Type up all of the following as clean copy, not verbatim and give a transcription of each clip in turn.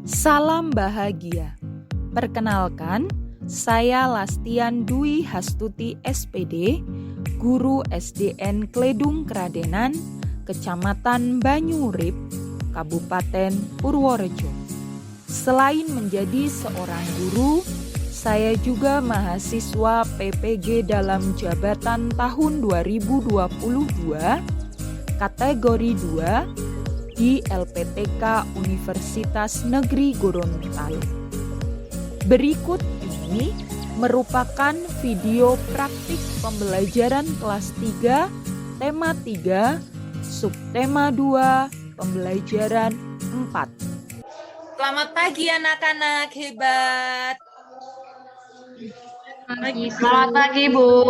Salam bahagia. Perkenalkan, saya Lastian Dwi Hastuti SPD, Guru SDN Kledung Kradenan, Kecamatan Banyurip, Kabupaten Purworejo. Selain menjadi seorang guru, saya juga mahasiswa PPG dalam jabatan tahun 2022, kategori 2, di LPTK Universitas Negeri Gorontalo. Berikut ini merupakan video praktik pembelajaran kelas 3, tema 3, subtema 2, pembelajaran 4. Selamat pagi anak-anak hebat. Selamat pagi, Bu.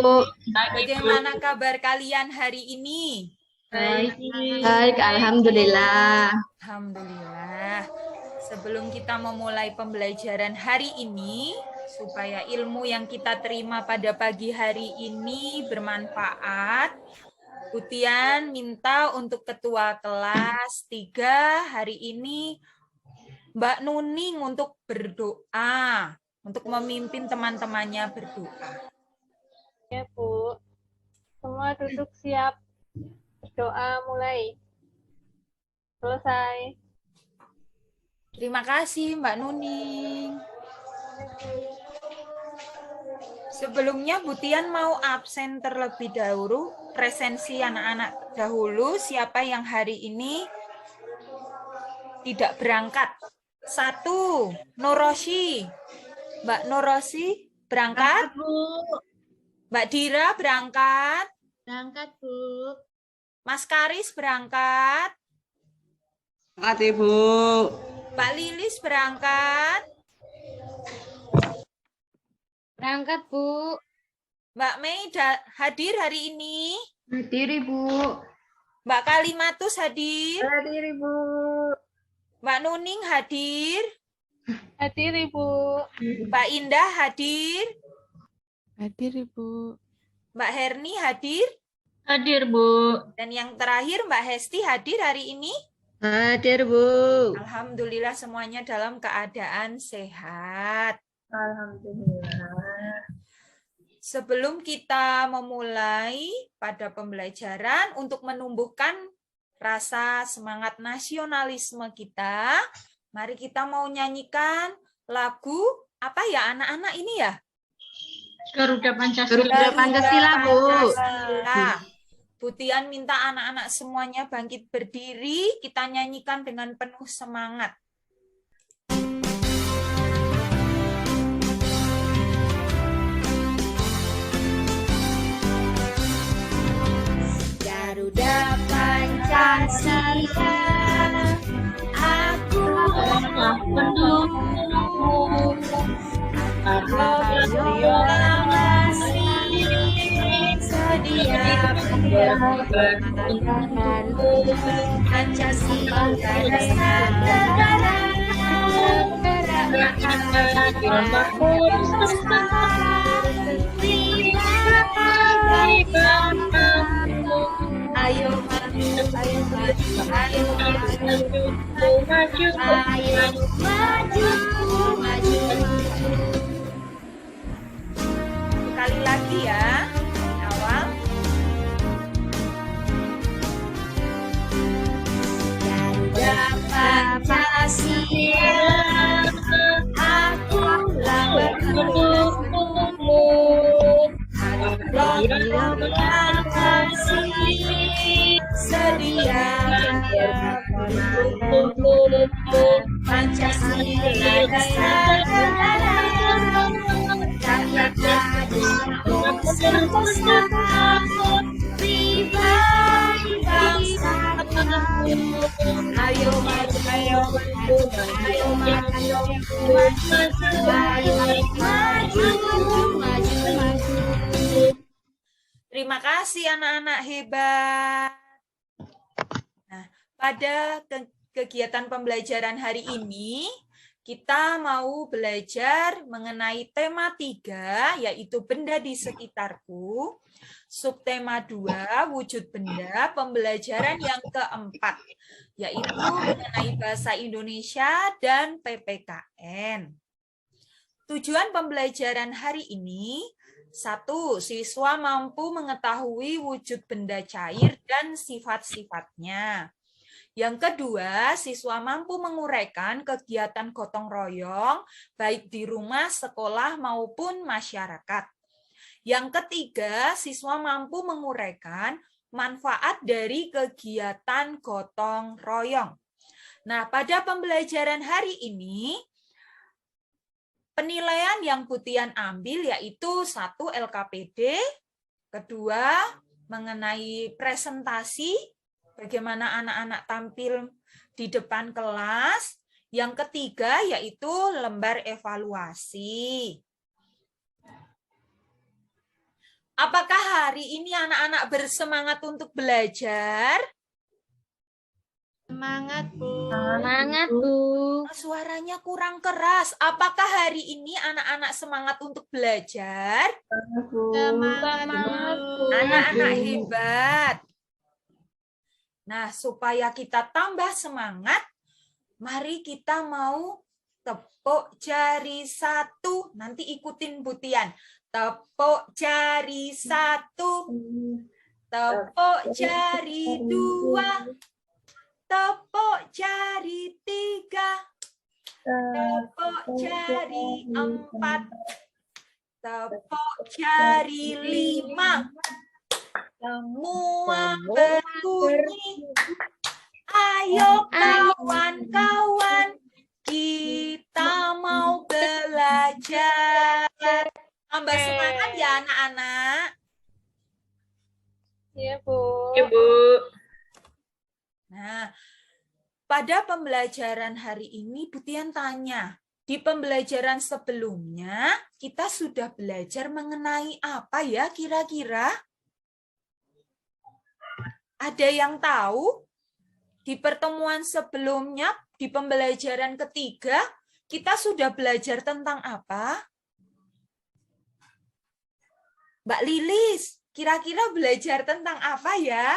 Bagaimana kabar kalian hari ini? Baik, alhamdulillah. Alhamdulillah. Sebelum kita memulai pembelajaran hari ini, supaya ilmu yang kita terima pada pagi hari ini bermanfaat, Butian minta untuk ketua kelas 3 hari ini Mbak Nuning untuk berdoa, untuk memimpin teman-temannya berdoa. Ya, Bu. Semua duduk siap. Doa mulai. Selesai. Terima kasih Mbak Nuning. Sebelumnya Butian mau absen terlebih dahulu, presensi anak-anak dahulu, siapa yang hari ini tidak berangkat. 1, Norosi. Mbak Norosi berangkat? Bu. Mbak Dira berangkat? Berangkat, Bu. Mas Karis berangkat? Berangkat, Ibu. Mbak Lilis berangkat? Berangkat, Bu. Mbak Mei hadir hari ini? Hadir, Ibu. Mbak Kalimatus hadir? Hadir, Ibu. Mbak Nuning hadir? Hadir, Ibu. Mbak Indah hadir? Hadir, Ibu. Mbak Herni hadir? Hadir, Bu. Dan yang terakhir Mbak Hesti hadir hari ini? Hadir, Bu. Alhamdulillah semuanya dalam keadaan sehat. Alhamdulillah. Sebelum kita memulai pada pembelajaran untuk menumbuhkan rasa semangat nasionalisme kita, mari kita mau nyanyikan lagu apa ya anak-anak ini ya? Garuda Pancasila. Garuda Pancasila, Bu. Pancasila. Butian minta anak-anak semuanya bangkit berdiri, kita nyanyikan dengan penuh semangat. Garuda Pancasila, aku pendukungmu. Ayo masih sedia berjuang Pancasila dasar negara, ayo maju, ayo maju, ayo maju, ayo maju, maju. Sekali lagi ya, di awal. Garuda Pancasila, akulah pendukungmu. Akulah kasih sedia pendukungmu. Pancasila dasar negara, rakyat bersama, pribadi bangsa. Ayo maju, ayo maju, ayo maju, ayo maju, maju, maju. Terima kasih anak-anak hebat. Nah, pada kegiatan pembelajaran hari ini kita mau belajar mengenai tema 3, yaitu benda di sekitarku. Subtema 2, wujud benda, pembelajaran yang keempat, yaitu mengenai bahasa Indonesia dan PPKN. Tujuan pembelajaran hari ini, 1. Siswa mampu mengetahui wujud benda cair dan sifat-sifatnya. Yang kedua, siswa mampu menguraikan kegiatan gotong royong, baik di rumah, sekolah, maupun masyarakat. Yang ketiga, siswa mampu menguraikan manfaat dari kegiatan gotong royong. Nah, pada pembelajaran hari ini, penilaian yang Butian ambil yaitu 1. LKPD, kedua, mengenai presentasi, bagaimana anak-anak tampil di depan kelas. Yang ketiga yaitu lembar evaluasi. Apakah hari ini anak-anak bersemangat untuk belajar? Semangat, Bu. Semangat, Bu. Suaranya kurang keras. Apakah hari ini anak-anak semangat untuk belajar? Semangat, Bu. Anak-anak hebat. Nah, supaya kita tambah semangat, mari kita mau tepuk jari 1. Nanti ikutin Butian. Tepuk jari 1. Tepuk jari 2. Tepuk jari 3. Tepuk jari 4. Tepuk jari 5. Semua berbunyi. Ayo kawan-kawan, kita mau belajar. Tambah semangat ya anak-anak. Iya, Bu. Ibu. Nah, pada pembelajaran hari ini Butian tanya, di pembelajaran sebelumnya kita sudah belajar mengenai apa ya kira-kira? Ada yang tahu? Di pertemuan sebelumnya, di pembelajaran ketiga, kita sudah belajar tentang apa? Mbak Lilis, kira-kira belajar tentang apa ya?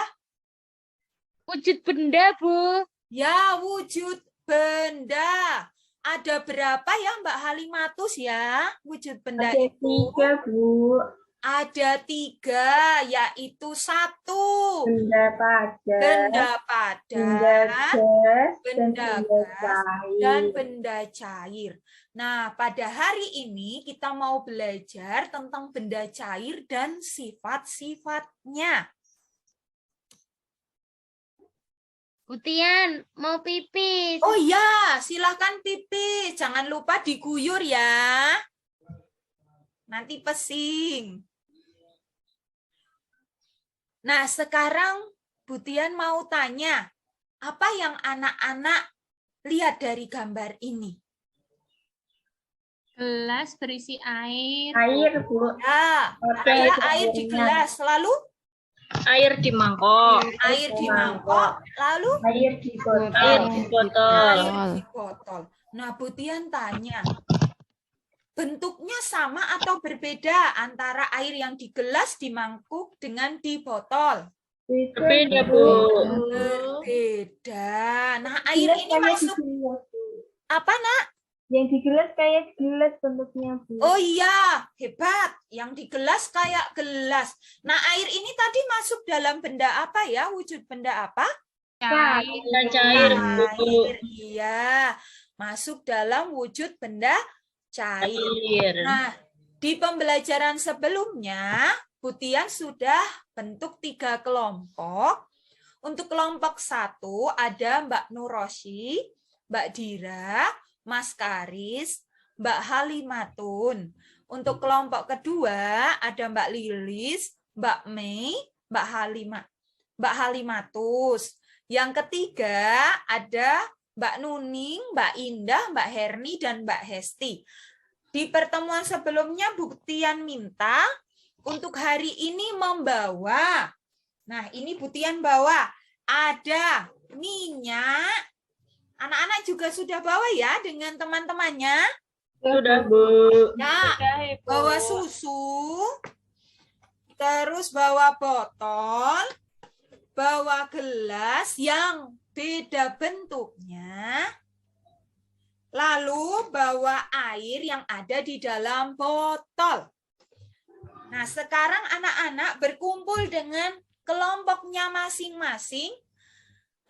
Wujud benda, Bu. Ya, wujud benda. Ada berapa ya Mbak Halimatus ya? Wujud benda itu? 3, Bu. Ada 3, yaitu 1. Benda padat, Benda padat, benda gas, dan cair. benda cair. Nah, pada hari ini kita mau belajar tentang benda cair dan sifat-sifatnya. Butian, mau pipis. Oh ya, silahkan pipis. Jangan lupa diguyur ya. Nanti pesing. Nah, sekarang Butian mau tanya, apa yang anak-anak lihat dari gambar ini? Gelas berisi air. Air, Bu. Ya, ada air di gelas, lalu Air di mangkok. air di mangkok, lalu Air di botol. Air di botol. air di botol. Nah, Butian tanya, bentuknya sama atau berbeda antara air yang di gelas, di mangkuk, dengan di botol? Berbeda, Bu. Berbeda. Nah, air ini masuk apa, Nak? Yang di gelas kayak gelas bentuknya, Bu. Oh iya, hebat. Yang di gelas kayak gelas. Nah, air ini tadi masuk dalam benda apa ya? Wujud benda apa? Benda cair, Bu. Air, iya. Masuk dalam wujud benda cair. Cair. Nah, di pembelajaran sebelumnya, Butian sudah bentuk 3 kelompok. Untuk kelompok 1 ada Mbak Nurosi, Mbak Dira, Mas Karis, Mbak Halimatun. Untuk kelompok kedua ada Mbak Lilis, Mbak Mei, Mbak Halimatus. Yang ketiga ada Mbak Nuning, Mbak Indah, Mbak Herni, dan Mbak Hesti. Di pertemuan sebelumnya Butian minta untuk hari ini membawa. Nah, ini Butian bawa. Ada minyak, Anak-anak juga sudah bawa ya dengan teman-temannya? Sudah, Bu. Ya, bawa susu, terus bawa botol, bawa gelas yang beda bentuknya, lalu bawa air yang ada di dalam botol. Nah, sekarang anak-anak berkumpul dengan kelompoknya masing-masing,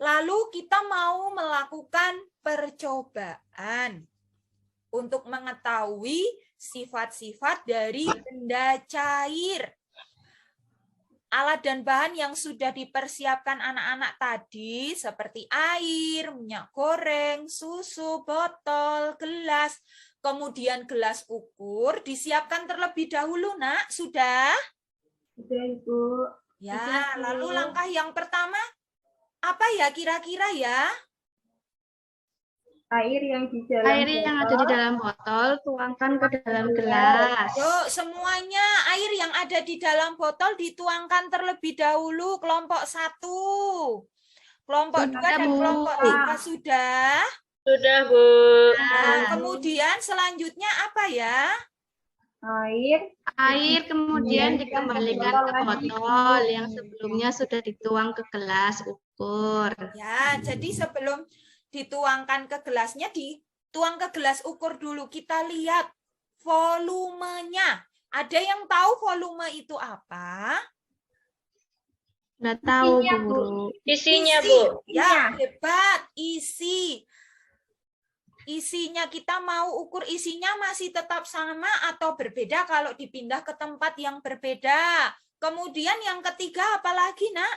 lalu kita mau melakukan percobaan untuk mengetahui sifat-sifat dari benda cair. Alat dan bahan yang sudah dipersiapkan anak-anak tadi seperti air, minyak goreng, susu, botol, gelas, kemudian gelas ukur disiapkan terlebih dahulu, Nak. Sudah? Sudah, Ibu. Ya, lalu langkah yang pertama apa ya kira-kira ya? Air yang di dalam Air yang ada di dalam botol tuangkan ke dalam gelas. Yuk, semuanya air yang ada di dalam botol dituangkan terlebih dahulu. Kelompok 1. Kelompok 2 dan Bu. kelompok 3 sudah. Sudah, Bu. Nah, kemudian selanjutnya apa ya? Air kemudian dikembalikan ke botol yang sebelumnya sudah dituang ke gelas ukur. Ya, jadi sebelum dituangkan ke gelasnya, dituang ke gelas ukur dulu. Kita lihat volumenya. Ada yang tahu volume itu apa? Nggak tahu, Bu. Isinya, Isi. Bu. Ya, hebat. Isi. Isinya kita mau ukur isinya masih tetap sama atau berbeda kalau dipindah ke tempat yang berbeda. Kemudian yang ketiga apa lagi, Nak?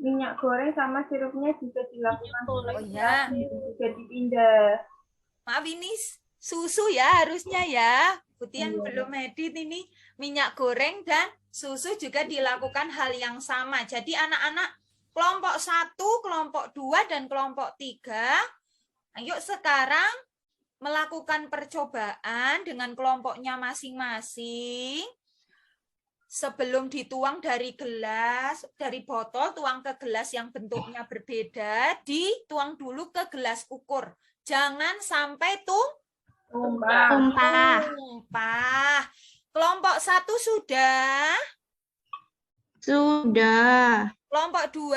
Minyak goreng sama sirupnya juga dilakukan. Oh ya, Juga dipindah. maaf ini susu ya harusnya ya. Putian Iya. belum edit ini. Minyak goreng dan susu juga dilakukan hal yang sama. Jadi anak-anak kelompok 1, kelompok 2, dan kelompok 3. Ayo sekarang melakukan percobaan dengan kelompoknya masing-masing. Sebelum dituang dari gelas, dari botol, tuang ke gelas yang bentuknya berbeda, dituang dulu ke gelas ukur. Jangan sampai Tumpah. tumpah. Kelompok 1 sudah. Sudah. Kelompok 2.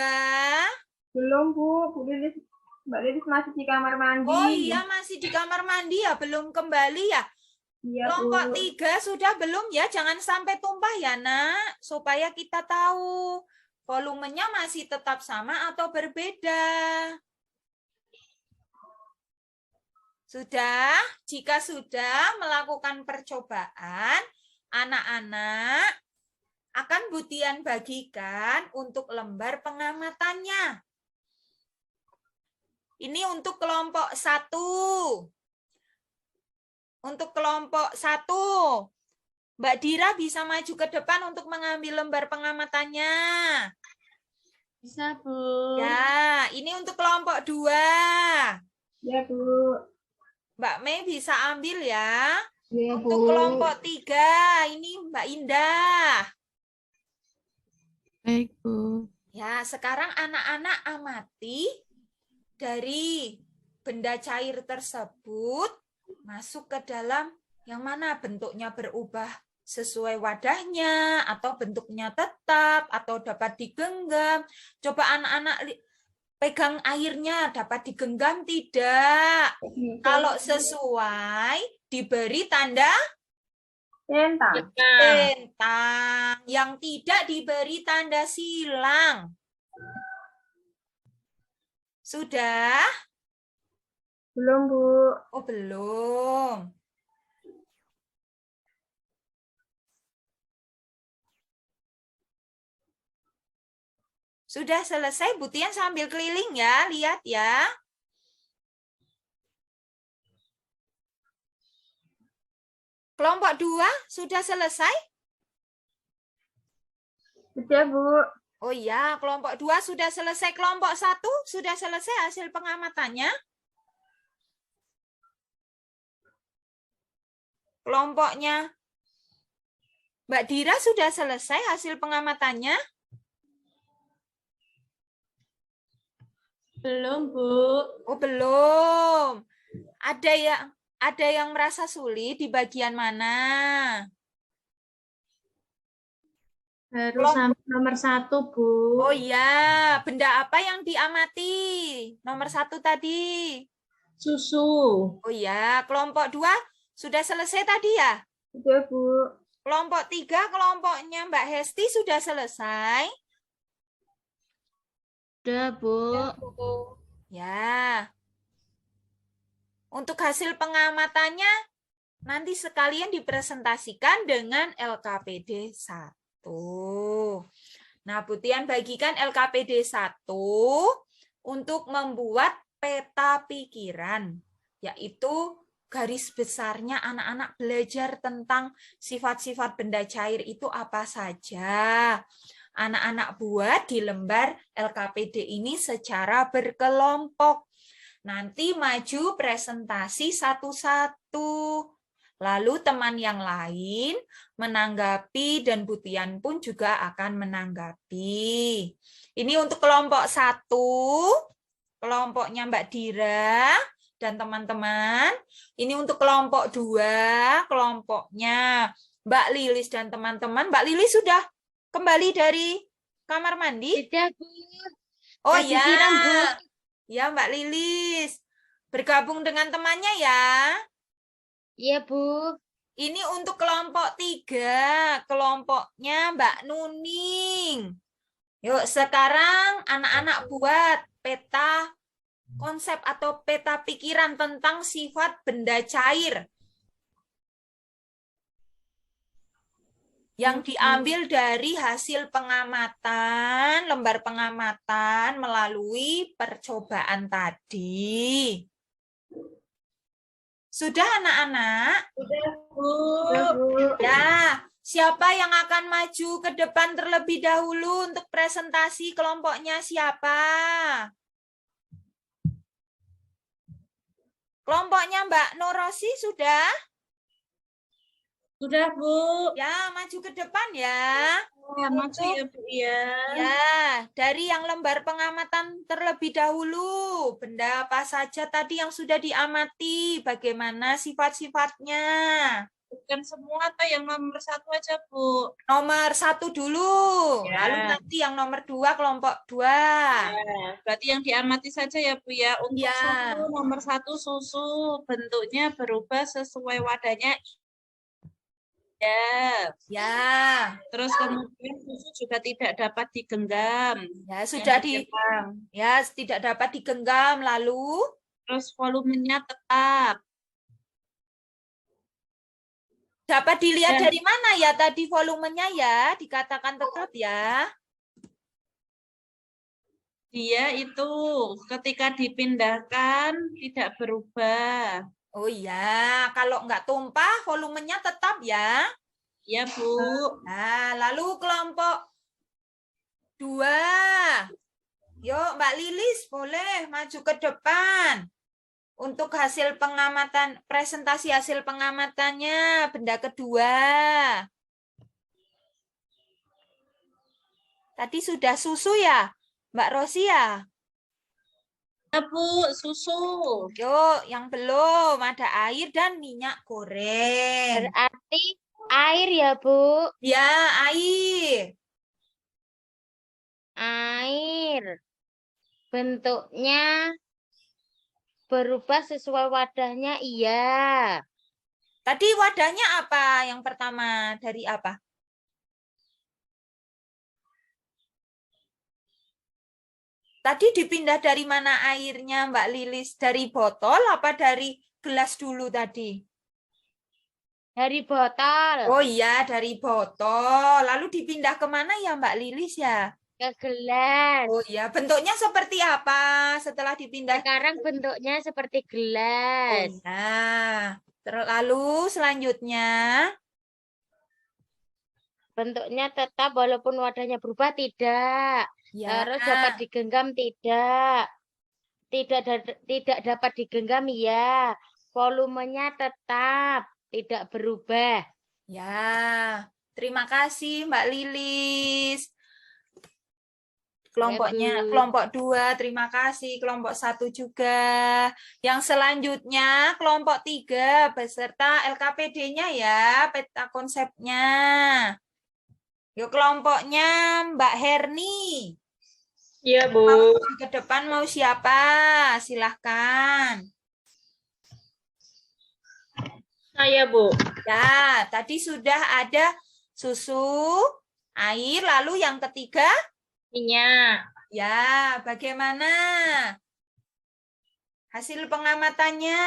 Belum, Bu. Mbak Lilis masih di kamar mandi. Oh iya, masih di kamar mandi ya, belum kembali ya. Iya, Kelompok Bu. 3 sudah belum ya? Jangan sampai tumpah ya, Nak. Supaya kita tahu volumenya masih tetap sama atau berbeda. Sudah? Jika sudah melakukan percobaan, anak-anak akan Butian bagikan untuk lembar pengamatannya. Ini untuk kelompok 1. Untuk kelompok 1, Mbak Dira bisa maju ke depan untuk mengambil lembar pengamatannya. Bisa, Bu. Ya, ini untuk kelompok 2. Ya, Bu. Mbak Mei bisa ambil ya. Ya, Untuk kelompok 3, ini Mbak Indah. Baik, Bu. Ya, sekarang anak-anak amati dari benda cair tersebut masuk ke dalam yang mana bentuknya berubah sesuai wadahnya atau bentuknya tetap atau dapat digenggam. Coba anak-anak pegang airnya, dapat digenggam tidak? Kalau sesuai diberi tanda Centang. bentang, yang tidak diberi tanda silang. Sudah? Belum, Bu. Oh, belum. Sudah selesai, Butian sambil keliling ya, lihat ya. Kelompok 2 sudah selesai? Sudah, Bu. Oh iya, kelompok 2 sudah selesai. Kelompok 1 sudah selesai hasil pengamatannya? Kelompoknya Mbak Dira sudah selesai hasil pengamatannya? Belum, Bu. Oh, belum. Ada yang merasa sulit di bagian mana? Baru sampai nomor 1, Bu. Oh iya, benda apa yang diamati? Nomor 1 tadi. Susu. Oh iya, kelompok 2 sudah selesai tadi ya? Sudah, Bu. Kelompok 3, kelompoknya Mbak Hesti sudah selesai? Udah, Bu. Ya. Untuk hasil pengamatannya nanti sekalian dipresentasikan dengan LKPD 1. Nah, Butian bagikan LKPD 1 untuk membuat peta pikiran, yaitu garis besarnya anak-anak belajar tentang sifat-sifat benda cair itu apa saja. Anak-anak buat di lembar LKPD ini secara berkelompok. Nanti maju presentasi satu-satu. Lalu teman yang lain menanggapi dan Butian pun juga akan menanggapi. Ini untuk kelompok 1, kelompoknya Mbak Dira dan teman-teman. Ini untuk kelompok 2, kelompoknya Mbak Lilis dan teman-teman. Mbak Lilis sudah kembali dari kamar mandi? Tidak, Bu. Oh Lagi ya. siram, Bu. Ya, Mbak Lilis. Bergabung dengan temannya ya. Iya, Bu. Ini untuk kelompok 3, kelompoknya Mbak Nuning. Yuk, sekarang anak-anak buat peta konsep atau peta pikiran tentang sifat benda cair. Yang diambil dari hasil pengamatan, lembar pengamatan melalui percobaan tadi. Sudah anak-anak? Sudah, Bu. Sudah, Bu. Ya, siapa yang akan maju ke depan terlebih dahulu untuk presentasi kelompoknya siapa? Kelompoknya Mbak Norosi sudah? Sudah, Bu. Ya, maju ke depan ya. Ya, maju ya, Bu, ya. Ya, dari yang lembar pengamatan terlebih dahulu. Benda apa saja tadi yang sudah diamati? Bagaimana sifat-sifatnya? Bukan semua atau yang nomor 1 aja, Bu. Nomor 1 dulu. Ya. Lalu nanti yang nomor 2, kelompok 2. Ya, berarti yang diamati saja ya, Bu, ya. Untuk Ya. susu, nomor 1 susu bentuknya berubah sesuai wadahnya. Ya. Ya. Terus kemudian susu juga tidak dapat digenggam. Ya, sudah tidak dapat digenggam. Lalu Terus volumenya tetap. dapat dilihat Dan- dari mana ya tadi volumenya ya? Dikatakan tetap ya. Dia itu ketika dipindahkan tidak berubah. Oh iya, kalau nggak tumpah volumenya tetap ya. Ya, Bu. Nah, lalu kelompok 2. Yuk, Mbak Lilis boleh maju ke depan. Untuk hasil pengamatan, presentasi hasil pengamatannya, benda kedua. Tadi sudah susu ya, Mbak Rosi ya? Ya, Bu, susu. Yuk, yang belum ada air dan minyak goreng. Berarti air ya, Bu. Ya, air. Air. Bentuknya berubah sesuai wadahnya, iya. Tadi wadahnya apa? Yang pertama dari apa? Tadi dipindah dari mana airnya, Mbak Lilis? Dari botol apa dari gelas dulu tadi? Dari botol Oh iya, dari botol. Lalu dipindah kemana ya, Mbak Lilis ya? ke gelas. Oh iya, bentuknya seperti apa setelah dipindah? Sekarang bentuknya seperti Oh gelas. iya. Lalu selanjutnya, Bentuknya tetap walaupun wadahnya berubah, tidak. ya. Terus dapat digenggam, tidak. Tidak dapat digenggam, ya. Volumenya tetap tidak berubah. Ya, terima kasih Mbak Lilis. Kelompoknya Bu. kelompok 2, terima kasih. Kelompok 1 juga. Yang selanjutnya kelompok 3 beserta LKPD-nya ya, peta konsepnya. Yuk kelompoknya Mbak Herni. Iya, Bu. Mau ke depan mau siapa? Silahkan. Saya, Bu. Ya, tadi sudah ada susu, air, lalu yang ketiga? Minyak. Ya, bagaimana hasil pengamatannya?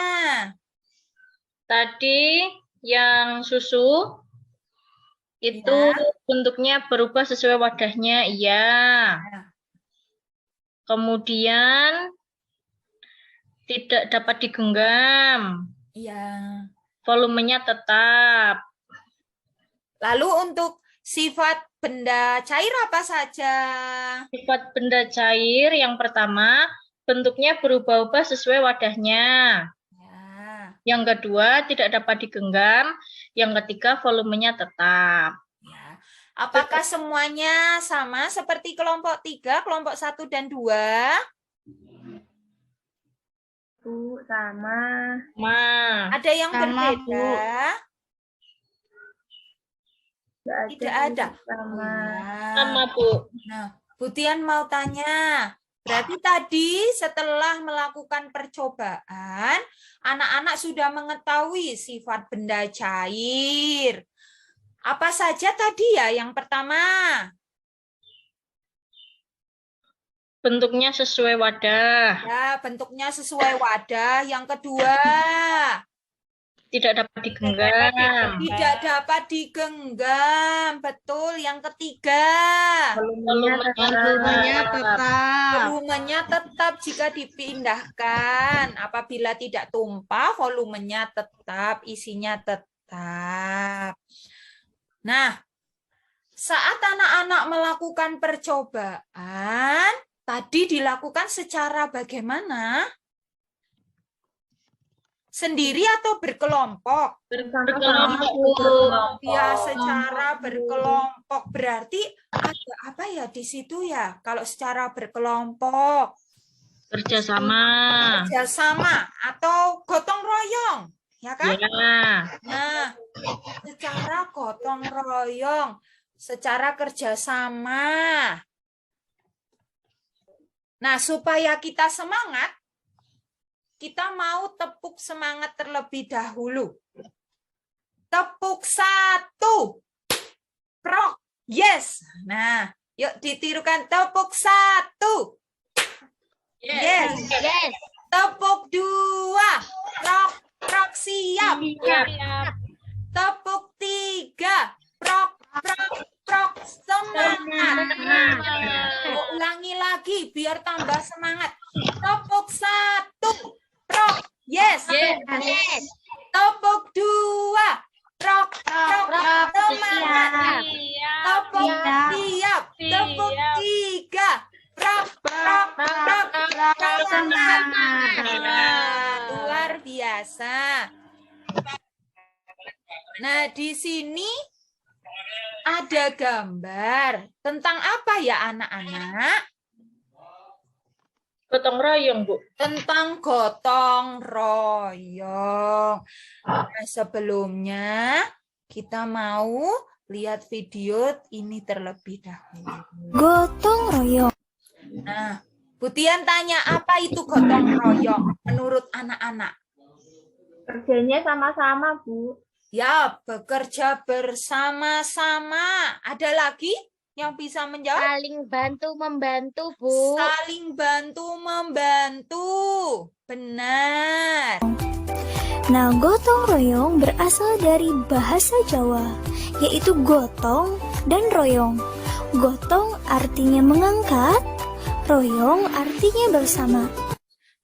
Tadi yang susu itu bentuknya berubah sesuai wadahnya, iya. Kemudian tidak dapat digenggam, Iya. volumenya tetap. Lalu untuk sifat benda cair apa saja? Sifat benda cair yang pertama, bentuknya berubah-ubah sesuai wadahnya. Ya, Yang kedua, tidak dapat digenggam. Yang ketiga, volumenya tetap. ya. Apakah semuanya sama seperti kelompok 3, kelompok 1 dan 2? Bu, sama. Ada yang Sama, berbeda? Tidak ada. Sama. Sama, Bu. Nah, Bu Tian mau tanya, berarti tadi setelah melakukan percobaan, anak-anak sudah mengetahui sifat benda cair. Apa saja tadi ya? Yang pertama, Bentuknya sesuai wadah. ya bentuknya sesuai wadah. Yang kedua, Tidak dapat digenggam. tidak dapat digenggam. Betul. Yang ketiga, Volumenya tetap. volumenya tetap jika dipindahkan. Apabila tidak tumpah, volumenya tetap, isinya tetap. Nah, saat anak-anak melakukan percobaan, tadi dilakukan secara bagaimana? Sendiri atau berkelompok? Berkelompok. Ya, secara berkelompok. Berarti ada apa ya di situ ya? Kalau secara berkelompok, Kerjasama. kerjasama atau gotong royong, ya kan? Ya. Nah, secara gotong royong, secara kerjasama. Nah, supaya kita semangat, kita mau tepuk semangat terlebih dahulu. Tepuk 1. Prok. Yes. Nah, yuk ditirukan tepuk 1. Yes. Yes. Tepuk 2. Prok. Prok siap. Tepuk 3. Prok. Prok. Prok. Semangat. Ulangi lagi biar tambah semangat. Tepuk 1. Prok. Yes. Yes. Tepuk 2. Prok. Prok. Semangat. Tepuk siap. Tepuk 3. Prok. Prok. Prok. Semangat. Luar biasa. Nah, di sini ada gambar tentang apa ya anak-anak? Gotong royong, Bu. Tentang gotong royong. Nah, sebelumnya kita mau lihat video ini terlebih dahulu. Gotong royong. Nah, Bu Tian tanya apa itu gotong royong menurut anak-anak? Kerjanya sama-sama, Bu. Ya, bekerja bersama-sama. Ada lagi yang bisa menjawab? Saling bantu-membantu, Bu. Saling bantu-membantu. Benar. Nah, gotong royong berasal dari bahasa Jawa, yaitu gotong dan royong. Gotong artinya mengangkat, royong artinya bersama.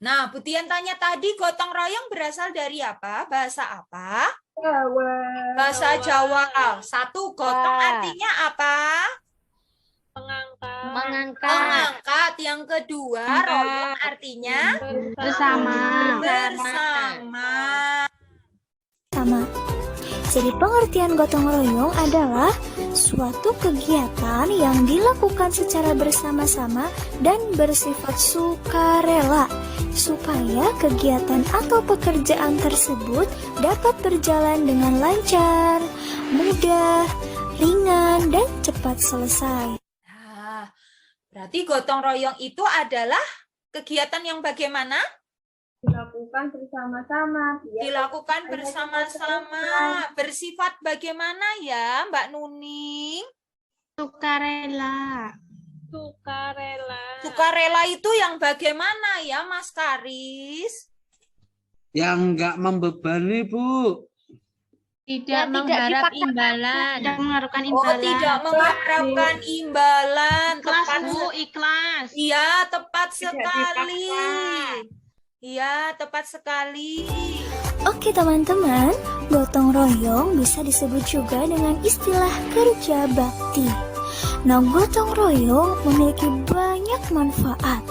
Nah, Bu Tian tanya tadi gotong royong berasal dari apa? Bahasa apa? Jawa. Bahasa Jawa. 1, gotong artinya apa? Mengangkat. Mengangkat. Yang kedua, royong artinya Bersama. bersama. Sama. Jadi pengertian gotong royong adalah suatu kegiatan yang dilakukan secara bersama-sama dan bersifat sukarela, supaya kegiatan atau pekerjaan tersebut dapat berjalan dengan lancar, mudah, ringan, dan cepat selesai. Nah, berarti gotong royong itu adalah kegiatan yang bagaimana? Dilakukan bersama-sama. Dilakukan bersama-sama. Bersifat bagaimana ya, Mbak Nuning? Sukarela. Sukarela. Sukarela itu yang bagaimana ya, Mas Karis? Yang nggak membebani, Bu. Tidak mengharap imbalan. Tidak mengharapkan Oh, imbalan. tidak mengharapkan imbalan. Ikhlas, Tepat Bu, ikhlas. Iya, tepat sekali. Iya, tepat sekali. Oke teman-teman, gotong royong bisa disebut juga dengan istilah kerja bakti. Nah, gotong royong memiliki banyak manfaat.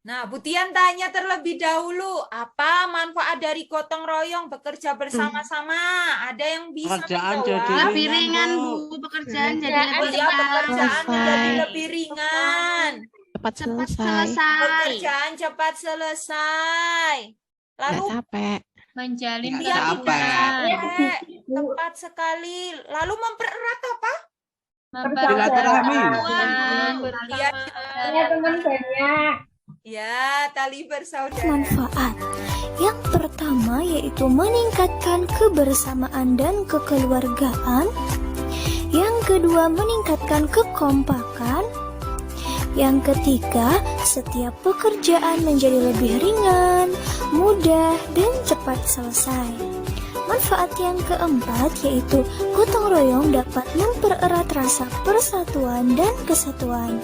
Nah, Bu Tian tanya terlebih dahulu, apa manfaat dari gotong royong bekerja bersama-sama? Ada yang bisa Pekerjaan menjawab? jadi Lebih ringan, Bu. Pekerjaan jadi lebih Iya, pekerjaan Selesai. menjadi lebih ringan. Cepat cepat selesai. selesai. Pekerjaan cepat selesai. Nggak Lalu capek. Menjalin Nggak Iya, capek. capek. Tepat sekali. Lalu mempererat apa? Silaturahmi. Iya, Punya teman banyak. ya, tali bersaudara. Manfaat yang pertama yaitu meningkatkan kebersamaan dan kekeluargaan. Yang kedua, meningkatkan kekompakan. Yang ketiga, setiap pekerjaan menjadi lebih ringan, mudah, dan cepat selesai. Manfaat yang keempat yaitu gotong royong dapat mempererat rasa persatuan dan kesatuan.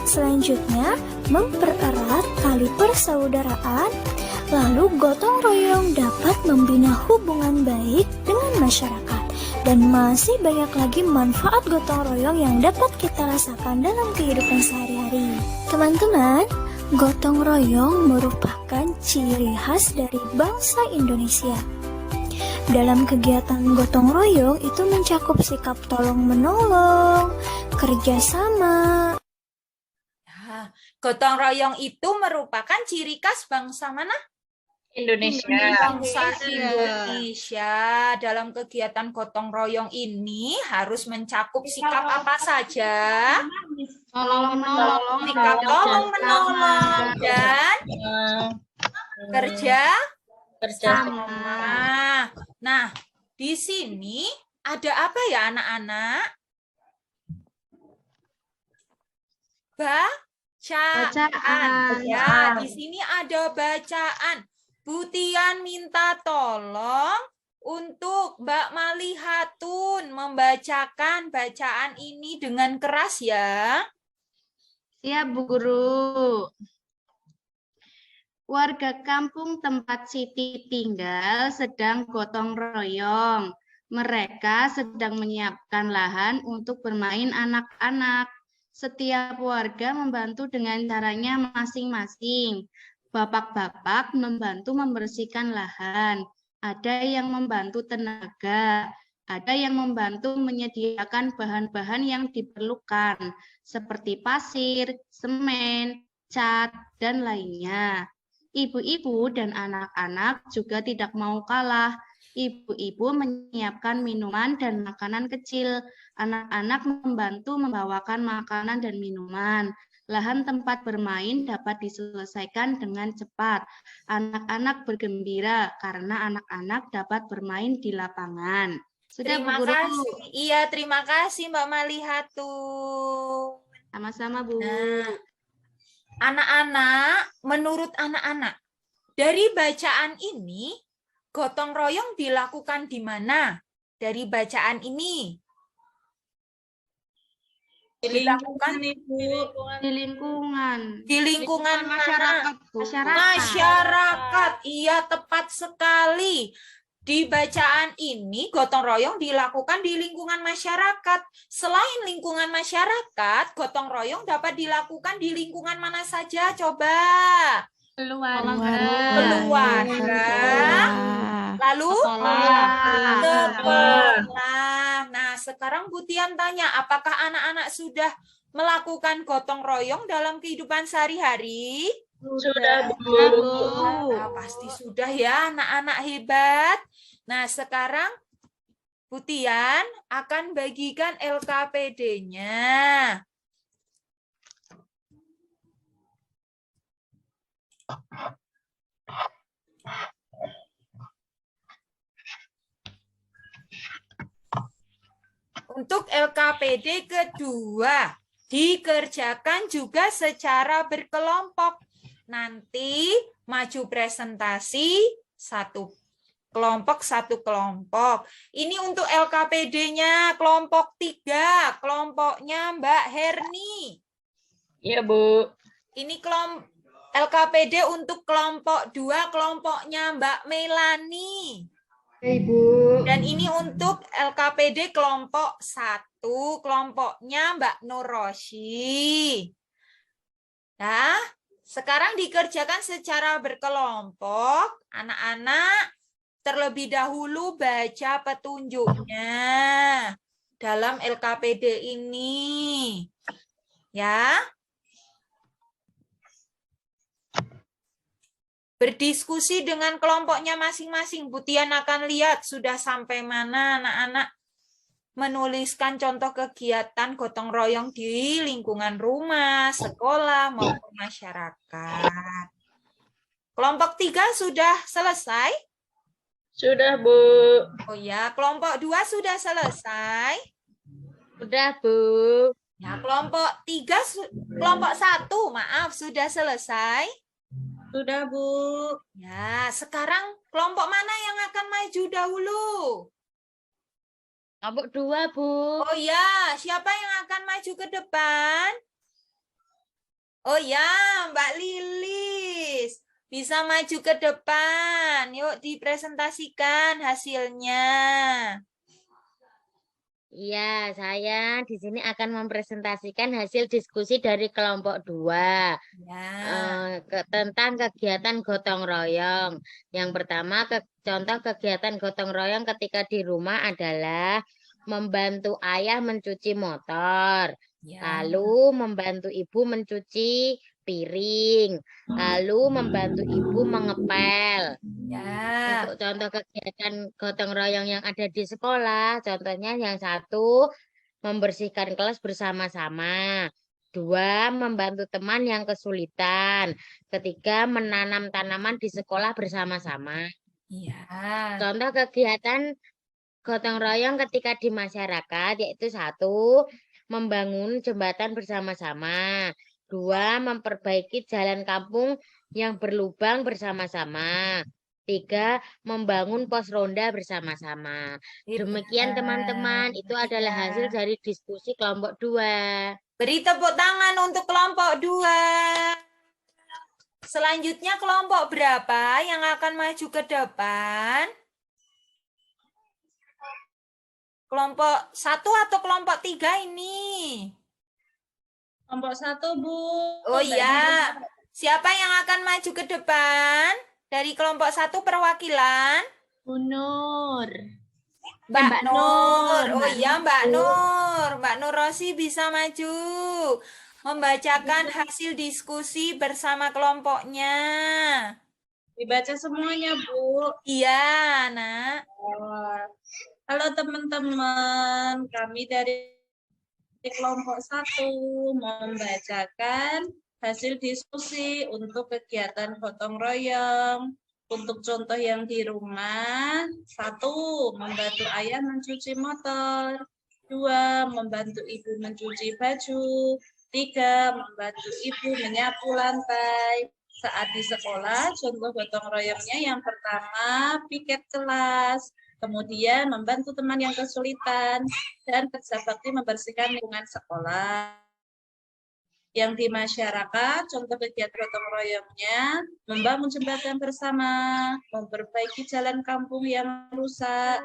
Selanjutnya, mempererat tali persaudaraan. Lalu gotong royong dapat membina hubungan baik dengan masyarakat. Dan masih banyak lagi manfaat gotong royong yang dapat kita rasakan dalam kehidupan sehari-hari. Teman-teman, gotong royong merupakan ciri khas dari bangsa Indonesia. Dalam kegiatan gotong royong itu mencakup sikap tolong-menolong, kerjasama. Nah, gotong royong itu merupakan ciri khas bangsa mana? Indonesia. Bangsa Indonesia. Dalam kegiatan gotong royong ini harus mencakup sikap apa saja? Tolong-menolong. Sikap tolong-menolong dan kerja Kerjasama. sama. Nah, di sini ada apa ya anak-anak? Bacaan. Ya, di sini ada bacaan. Bu Tian minta tolong untuk Mbak Malihatun membacakan bacaan ini dengan keras ya. Siap, Bu Guru. Warga kampung tempat Siti tinggal sedang gotong royong. Mereka sedang menyiapkan lahan untuk bermain anak-anak. Setiap warga membantu dengan caranya masing-masing. Bapak-bapak membantu membersihkan lahan. Ada yang membantu tenaga. Ada yang membantu menyediakan bahan-bahan yang diperlukan, seperti pasir, semen, cat, dan lainnya. Ibu-ibu dan anak-anak juga tidak mau kalah. Ibu-ibu menyiapkan minuman dan makanan kecil. Anak-anak membantu membawakan makanan dan minuman. Lahan tempat bermain dapat diselesaikan dengan cepat. Anak-anak bergembira karena anak-anak dapat bermain di lapangan. Sudah, Bu Terima Guru. kasih. Iya, terima kasih Mbak Malihatun. Sama-sama, Bu. Nah, anak-anak, menurut anak-anak, dari bacaan ini, gotong royong dilakukan di mana? Dari bacaan ini. Dilakukan Di lingkungan. di lingkungan mana? Masyarakat. Masyarakat. Iya, tepat sekali. Di bacaan ini, gotong royong dilakukan di lingkungan masyarakat. Selain lingkungan masyarakat, gotong royong dapat dilakukan di lingkungan mana saja? Coba. Keluarga. Lalu Sekolah. sekolah. sekarang Bu Tian tanya, apakah anak-anak sudah melakukan gotong royong dalam kehidupan sehari-hari? Sudah, Bu. Nah, pasti sudah ya, anak-anak hebat. Nah, sekarang Bu Tian akan bagikan LKPD-nya. Untuk LKPD kedua, dikerjakan juga secara berkelompok. Nanti maju presentasi satu kelompok. Ini untuk LKPD-nya kelompok 3, kelompoknya Mbak Herni. Iya, Bu. Ini LKPD untuk kelompok 2, kelompoknya Mbak Melani. Ibu. Dan ini untuk LKPD kelompok 1, kelompoknya Mbak Nurroshi. Nah, sekarang dikerjakan secara berkelompok. Anak-anak terlebih dahulu baca petunjuknya dalam LKPD ini. Ya. Berdiskusi dengan kelompoknya masing-masing. Bu Tian akan lihat sudah sampai mana anak-anak menuliskan contoh kegiatan gotong royong di lingkungan rumah, sekolah, maupun masyarakat. Kelompok 3 sudah selesai? Sudah, Bu. Oh ya, kelompok 2 sudah selesai? Sudah, Bu. Ya, kelompok 1, maaf, sudah selesai? Sudah, Bu. Ya, sekarang kelompok mana yang akan maju dahulu? Kelompok 2, Bu. Oh ya, siapa yang akan maju ke depan? Oh ya, Mbak Lilis. Bisa maju ke depan. Yuk dipresentasikan hasilnya. Iya, saya di sini akan mempresentasikan hasil diskusi dari kelompok 2 Ya. tentang kegiatan gotong royong. Yang pertama, contoh kegiatan gotong royong ketika di rumah adalah membantu ayah mencuci motor, Ya. lalu membantu ibu mencuci piring, lalu membantu ibu mengepel. Ya. Untuk contoh kegiatan gotong royong yang ada di sekolah, contohnya yang 1, membersihkan kelas bersama-sama. 2, membantu teman yang kesulitan. 3, menanam tanaman di sekolah bersama-sama. Ya. Contoh kegiatan gotong royong ketika di masyarakat, yaitu 1, membangun jembatan bersama-sama. 2, memperbaiki jalan kampung yang berlubang bersama-sama. 3, membangun pos ronda bersama-sama. Demikian teman-teman, itu adalah hasil dari diskusi kelompok 2. Beri tepuk tangan untuk kelompok 2. Selanjutnya kelompok berapa yang akan maju ke depan? Kelompok 1 atau kelompok 3 ini? Kelompok 1, Bu. Oh iya. Siapa yang akan maju ke depan? Dari kelompok 1 perwakilan? Bu Nur. Mbak Nur. Oh iya, Mbak Nur. Mbak Nur Rosi bisa maju. Membacakan hasil diskusi bersama kelompoknya. Dibaca semuanya, Bu. Iya, Nak. Halo teman-teman, kami dari kelompok 1 membacakan hasil diskusi untuk kegiatan gotong royong. Untuk contoh yang di rumah, 1, membantu ayah mencuci motor. 2, membantu ibu mencuci baju. 3, membantu ibu menyapu lantai. Saat di sekolah, contoh gotong royongnya yang pertama, piket kelas. Kemudian membantu teman yang kesulitan. Dan kerja bakti membersihkan lingkungan sekolah. Yang di masyarakat, contoh kegiatan gotong royongnya, membangun jembatan bersama, memperbaiki jalan kampung yang rusak,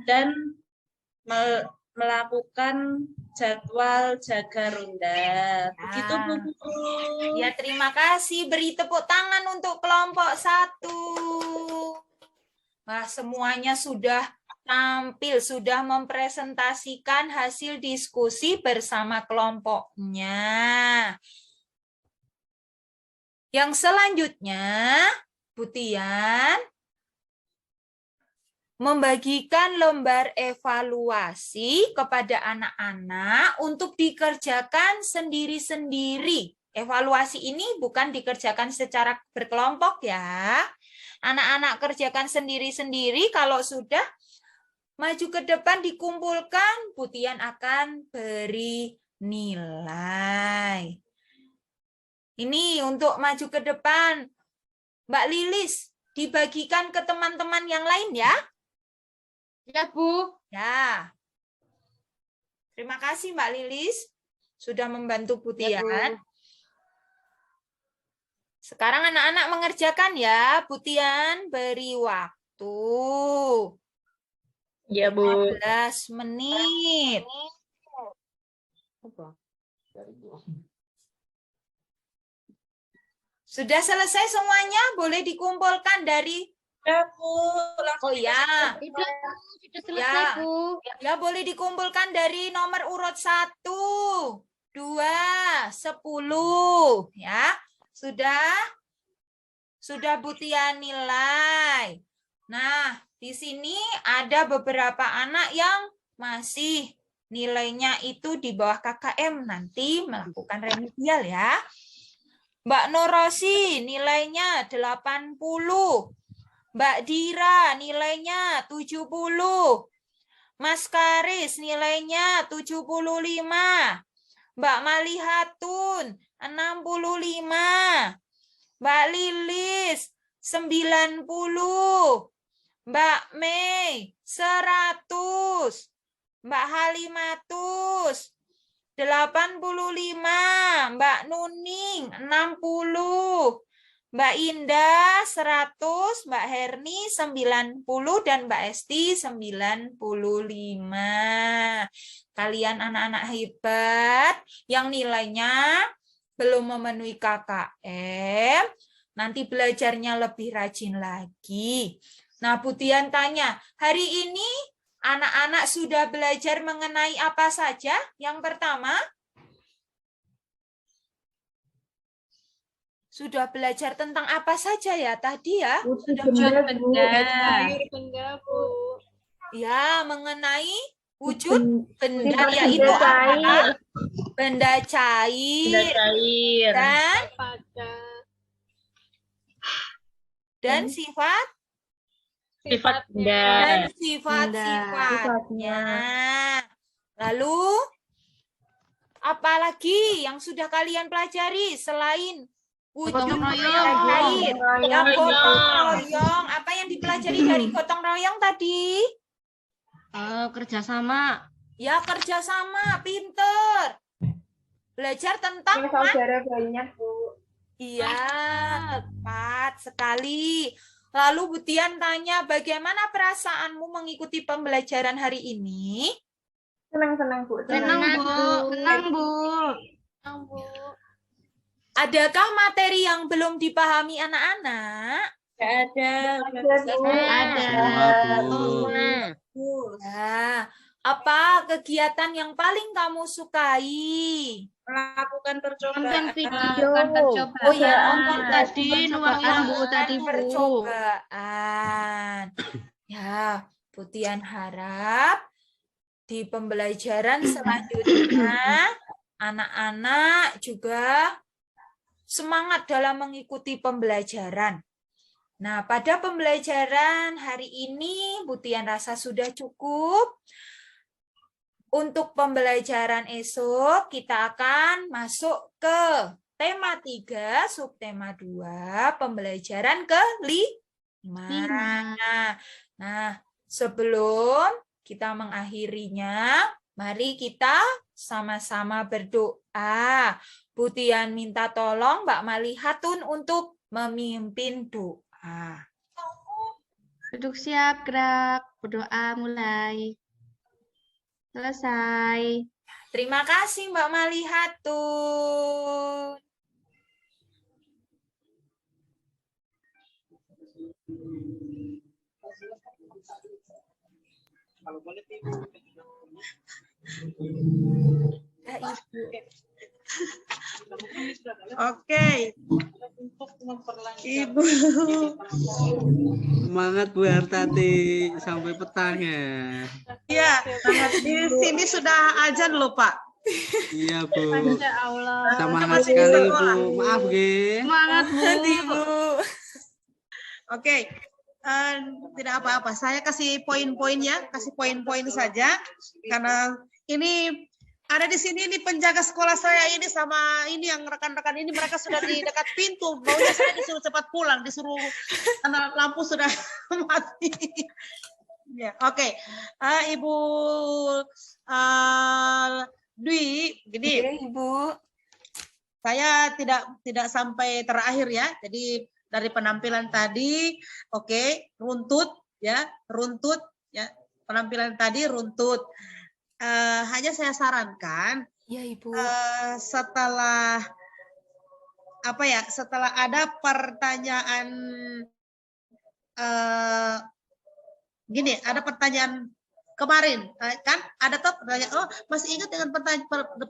dan melakukan jadwal jaga ronda. Begitu, Bu. Ya, terima kasih. Beri tepuk tangan untuk kelompok 1. Wah, semuanya sudah tampil, sudah mempresentasikan hasil diskusi bersama kelompoknya. Yang selanjutnya, Bu Tian membagikan lembar evaluasi kepada anak-anak untuk dikerjakan sendiri-sendiri. Evaluasi ini bukan dikerjakan secara berkelompok ya. Anak-anak kerjakan sendiri-sendiri, kalau sudah maju ke depan dikumpulkan, Bu Tian akan beri nilai. Ini untuk maju ke depan. Mbak Lilis, dibagikan ke teman-teman yang lain ya. Ya, Bu. Ya. Terima kasih Mbak Lilis sudah membantu Bu Ya, Bu. Tian. Sekarang anak-anak mengerjakan ya. Bu Tian beri waktu Ya, Bu. 15 menit. Sudah selesai semuanya? Boleh dikumpulkan dari... Ya, Bu. Oh ya. Sudah selesai, Ya. Bu. Ya, boleh dikumpulkan dari nomor urut 1, 2, 10. Ya, sudah Bu Tian nilai. Nah, di sini ada beberapa anak yang masih nilainya itu di bawah KKM. Nanti melakukan remedial ya. Mbak Norosi nilainya 80. Mbak Dira nilainya 70. Mas Karis nilainya 75. Mbak Malihatun 65. Mbak Lilis 90. Mbak Mei 100. Mbak Halimatus 85. Mbak Nuning 60. Mbak Indah 100, Mbak Herni 90, dan Mbak Esti 95. Kalian anak-anak hebat yang nilainya belum memenuhi KKM, nanti belajarnya lebih rajin lagi. Nah, Bu Tian tanya, hari ini anak-anak sudah belajar mengenai apa saja? Yang pertama, sudah belajar tentang apa saja ya tadi ya? Sudah Benda, Bu. ya mengenai wujud benda, yaitu apa? Benda cair Cair. dan sifat Sifat dan benda. sifat-sifatnya. Lalu apalagi yang sudah kalian pelajari selain wujud Gotong benda royong. cair? Ya, Gotong gotong royong. royong. Apa yang dipelajari dari gotong royong tadi? Kerjasama. Ya, kerjasama, pinter. Belajar tentang saudara banyak, Bu. iya, tepat sekali. Lalu Bu Tian tanya, bagaimana perasaanmu mengikuti pembelajaran hari ini? Senang-senang, Bu. Senang, Bu. Senang, Bu. Adakah materi yang belum dipahami anak-anak? Nggak ada. Ada. Bu. Nah, apa kegiatan yang paling kamu sukai? Melakukan percobaan. Nonton video. Oh ya, nonton Tadi nuangkan Bu tadi, Bu. percobaan. Ya, Bu Tian harap di pembelajaran selanjutnya anak-anak juga semangat dalam mengikuti pembelajaran. Nah, pada pembelajaran hari ini Bu Tian rasa sudah cukup. Untuk pembelajaran esok kita akan masuk ke tema 3, subtema 2, pembelajaran ke-5. Nah, sebelum kita mengakhirinya, mari kita sama-sama berdoa. Bu Tian minta tolong Mbak Malihatun untuk memimpin doa. Duduk siap, gerak. Berdoa mulai. Selesai. Terima kasih Mbak Malihatun. Oke. Ibu. Semangat Bu Hartati sampai petang ya. Iya, di sini sudah azan loh, Pak. Iya Bu. Allah. Semangat Masih di sekali sekolah. Bu. Maaf Ge. Semangat Bu. Ibu. Oke. Tidak apa-apa. Saya kasih poin-poinnya, kasih poin-poin saja karena ini ada di sini ini penjaga sekolah saya ini sama ini yang rekan-rekan ini mereka sudah di dekat pintu. Maunya saya disuruh cepat pulang, disuruh karena lampu sudah mati. Ya, oke. Ibu Dwi, gini. Oke, Ibu. Saya tidak sampai terakhir ya. Jadi dari penampilan tadi, oke, runtut ya. Penampilan tadi runtut. Hanya saya sarankan Ya, Ibu. setelah setelah ada pertanyaan gini, ada pertanyaan kemarin kan ada tuh pertanyaan, oh masih ingat dengan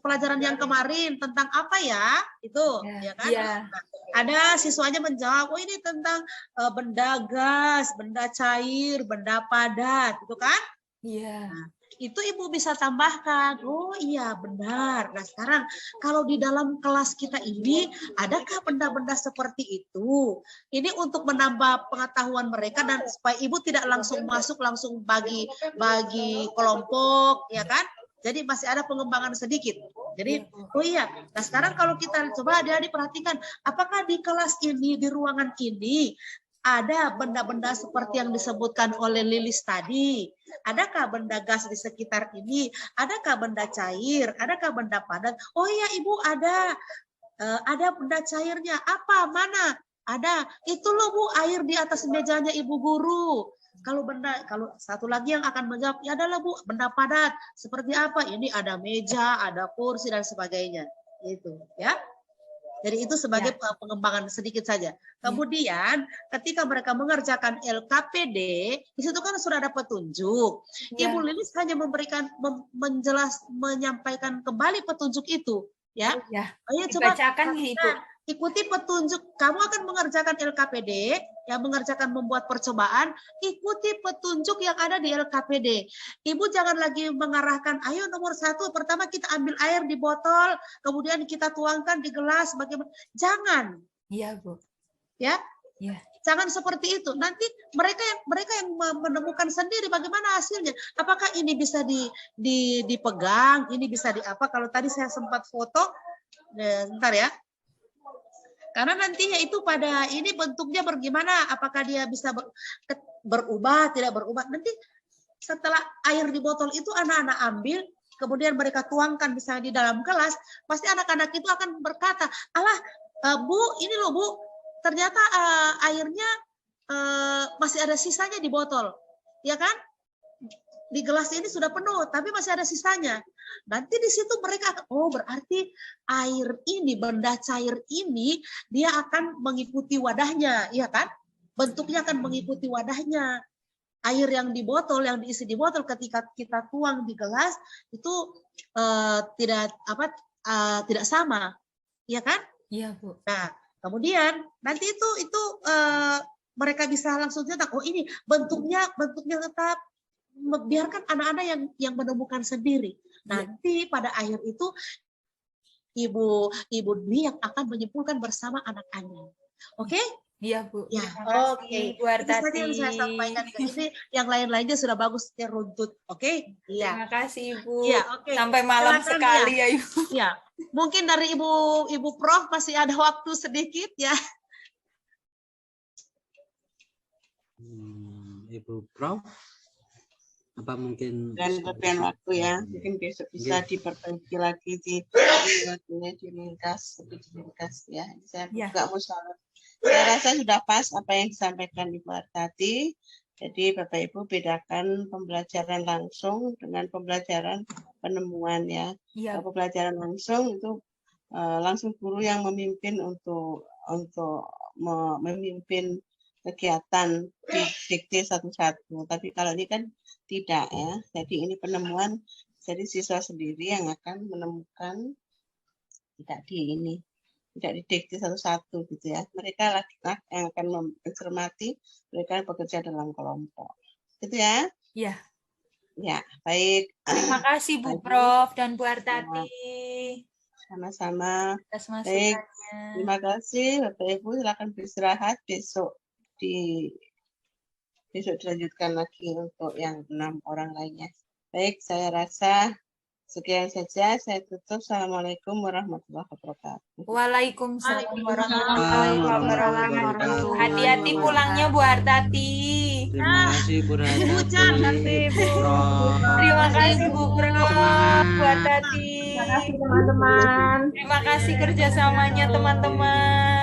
pelajaran yang kemarin tentang apa ya itu ya kan. Ya. Nah, ada siswanya menjawab, oh ini tentang benda gas, benda cair, benda padat gitu kan. Iya. Nah, itu Ibu bisa tambahkan, oh iya benar. Nah sekarang kalau di dalam kelas kita ini, adakah benda-benda seperti itu? Ini untuk menambah pengetahuan mereka dan supaya Ibu tidak langsung masuk, langsung bagi kelompok, ya kan? Jadi masih ada pengembangan sedikit. Jadi, oh iya. Nah sekarang kalau kita coba adik-adik perhatikan, apakah di kelas ini, di ruangan ini, ada benda-benda seperti yang disebutkan oleh Lilis tadi? Adakah benda gas di sekitar ini? Adakah benda cair? Adakah benda padat? Oh iya Ibu ada. Ada benda cairnya. Apa? Mana? Ada. Itu loh Bu, air di atas mejanya Ibu Guru. Kalau satu lagi yang akan menjawab, ya adalah Bu, benda padat. Seperti apa? Ini ada meja, ada kursi dan sebagainya. Itu ya. Jadi itu sebagai pengembangan sedikit saja. Kemudian ketika mereka mengerjakan LKPD, di situ kan sudah ada petunjuk. Ibu Lilis hanya menyampaikan kembali petunjuk itu, ya. Ayo coba Bacakan Ibu. Ikuti petunjuk. Kamu akan mengerjakan LKPD, yang mengerjakan membuat percobaan, ikuti petunjuk yang ada di LKPD. Ibu jangan lagi mengarahkan, ayo nomor 1, pertama kita ambil air di botol, kemudian kita tuangkan di gelas, bagaimana? Jangan. Iya, Bu. Ya. Iya. Jangan seperti itu. Nanti mereka yang menemukan sendiri bagaimana hasilnya. Apakah ini bisa dipegang, ini bisa apa? Kalau tadi saya sempat foto, bentar ya. Karena nantinya itu pada ini bentuknya bagaimana, apakah dia bisa berubah, tidak berubah. Nanti setelah air di botol itu anak-anak ambil, kemudian mereka tuangkan misalnya di dalam kelas, pasti anak-anak itu akan berkata, alah Bu, ini loh Bu, ternyata airnya masih ada sisanya di botol. Ya kan? Di gelas ini sudah penuh, tapi masih ada sisanya. Nanti di situ mereka akan, oh berarti air ini, benda cair ini, dia akan mengikuti wadahnya, ya kan? Bentuknya akan mengikuti wadahnya. Air yang di botol, yang diisi di botol, ketika kita tuang di gelas, itu tidak sama, ya kan? Iya, Bu. Nah, kemudian nanti itu mereka bisa langsung cetak, oh ini bentuknya tetap. Biarkan anak-anak yang menemukan sendiri. Nanti pada akhir itu Ibu Dwi yang akan menyimpulkan bersama anak-anak. Oke? Iya, Bu. Ya, Oke. Bu Hartati. Itu saja yang saya sampaikan ke ini. Yang lain-lainnya sudah bagus, runtut. Oke? Iya. Terima kasih, Ibu. Iya, oke. Sampai malam Silakan, sekali ya, Ibu. Ya. Mungkin dari Ibu Prof masih ada waktu sedikit ya. Ibu Prof, apa mungkin dan kelebihan waktu ya, mungkin besok bisa diperbaiki lagi di waktunya diringkas ya. Saya nggak mau salah. Saya rasa sudah pas apa yang disampaikan Ibu Hartati. Jadi Bapak Ibu bedakan pembelajaran langsung dengan pembelajaran penemuan ya. Kalau pembelajaran langsung itu langsung guru yang memimpin untuk memimpin kegiatan di dikte satu-satu. Tapi kalau ini kan tidak ya. Jadi ini penemuan, jadi siswa sendiri yang akan menemukan, tidak didikte satu-satu gitu ya. Mereka lah yang akan mencermati, mereka bekerja dalam kelompok. Gitu ya. Ya. Ya, baik. Terima kasih Bu Prof dan Bu Artati. Sama-sama. Atas Baik. masukannya. Terima kasih Bapak Ibu, silakan beristirahat, besok dilanjutkan lagi untuk yang 6 orang lainnya. Baik, saya rasa sekian saja, saya tutup. Assalamualaikum warahmatullahi wabarakatuh. Waalaikumsalam warahmatullahi wabarakatuh. wabarakatuh. Hati-hati pulangnya Bu Artati. Terima kasih Bu Artati. Terima kasih Bu Prof, Bu Artati. Terima kasih teman-teman. Terima kasih kerjasamanya teman-teman.